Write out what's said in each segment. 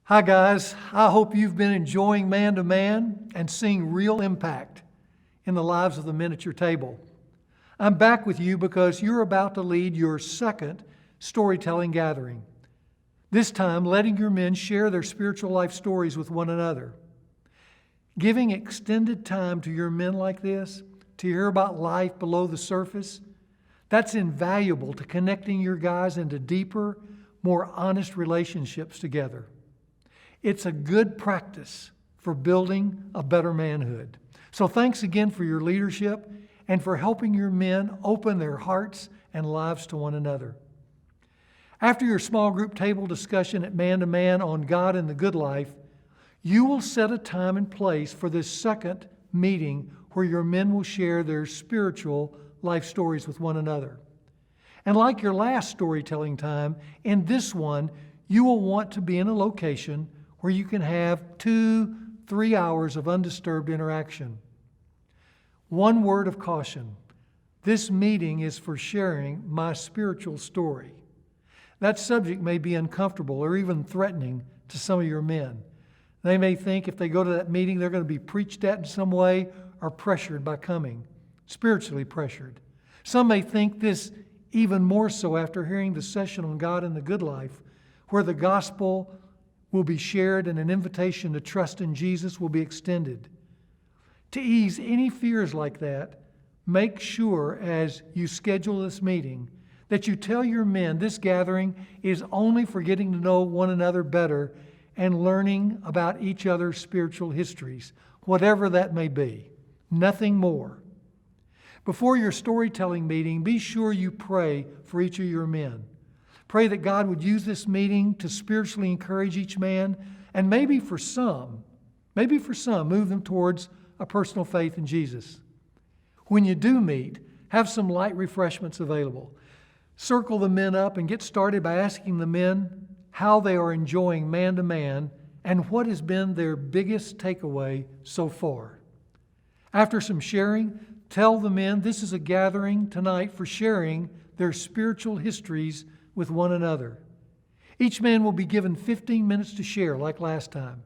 Hi, guys. I hope you've been enjoying Man to Man and seeing real impact in the lives of the men at your table. I'm back with you because you're about to lead your second storytelling gathering. This time, letting your men share their spiritual life stories with one another. Giving extended time to your men like this, to hear about life below the surface, that's invaluable to connecting your guys into deeper, more honest relationships together. It's a good practice for building a better manhood. So thanks again for your leadership and for helping your men open their hearts and lives to one another. After your small group table discussion at Man to Man on God and the good life, you will set a time and place for this second meeting where your men will share their spiritual life stories with one another. And like your last storytelling time, in this one, you will want to be in a location where you can have 2-3 hours of undisturbed interaction. One word of caution: this meeting is for sharing my spiritual story. That subject may be uncomfortable or even threatening to some of your men. They may think if they go to that meeting, they're going to be preached at in some way or pressured by coming, spiritually pressured. Some may think this even more so after hearing the session on God and the good life, where the gospel will be shared and an invitation to trust in Jesus will be extended. To ease any fears like that, make sure as you schedule this meeting that you tell your men this gathering is only for getting to know one another better and learning about each other's spiritual histories, whatever that may be. Nothing more. Before your storytelling meeting, be sure you pray for each of your men. Pray that God would use this meeting to spiritually encourage each man, and maybe for some, move them towards a personal faith in Jesus. When you do meet, have some light refreshments available. Circle the men up and get started by asking the men how they are enjoying Man to Man and what has been their biggest takeaway so far. After some sharing, tell the men this is a gathering tonight for sharing their spiritual histories with one another. Each man will be given 15 minutes to share like last time.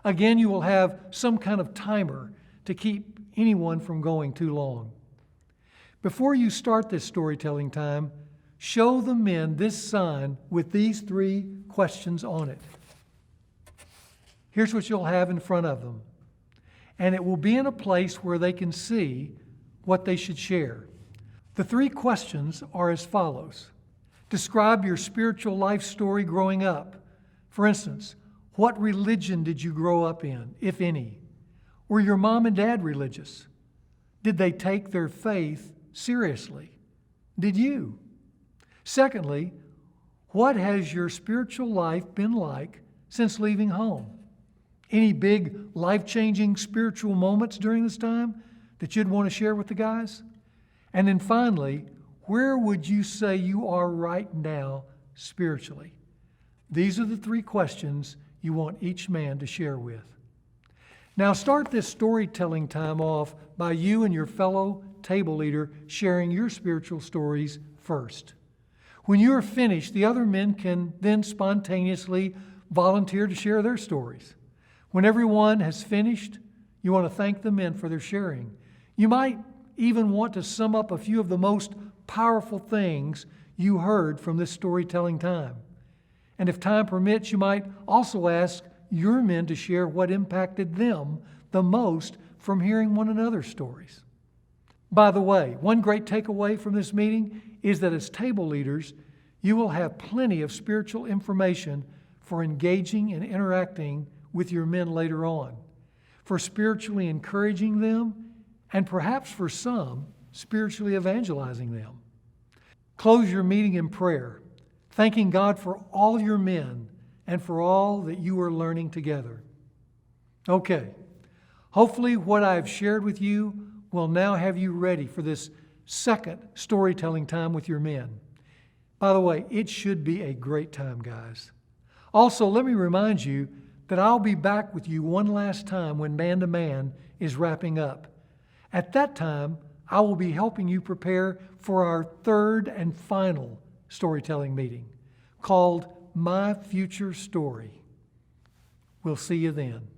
Again, you will have some kind of timer to keep anyone from going too long. Before you start this storytelling time, show the men this sign with these 3 questions on it. Here's what you'll have in front of them. And it will be in a place where they can see what they should share. The 3 questions are as follows. Describe your spiritual life story growing up. For instance, what religion did you grow up in, if any? Were your mom and dad religious? Did they take their faith seriously? Did you? Secondly, what has your spiritual life been like since leaving home? Any big life-changing spiritual moments during this time that you'd want to share with the guys? And then finally, where would you say you are right now spiritually? These are the 3 questions you want each man to share with. Now start this storytelling time off by you and your fellow table leader sharing your spiritual stories first. When you are finished, the other men can then spontaneously volunteer to share their stories. When everyone has finished, you want to thank the men for their sharing. You might even want to sum up a few of the most powerful things you heard from this storytelling time. And if time permits, you might also ask your men to share what impacted them the most from hearing one another's stories. By the way, one great takeaway from this meeting is that as table leaders, you will have plenty of spiritual information for engaging and interacting with your men later on, for spiritually encouraging them, and perhaps for some, spiritually evangelizing them. Close your meeting in prayer, thanking God for all your men and for all that you are learning together. Okay, hopefully what I've shared with you will now have you ready for this second storytelling time with your men. By the way, it should be a great time, guys. Also, let me remind you that I'll be back with you one last time when Man to Man is wrapping up. At that time, I will be helping you prepare for our third and final storytelling meeting called My Future Story. We'll see you then.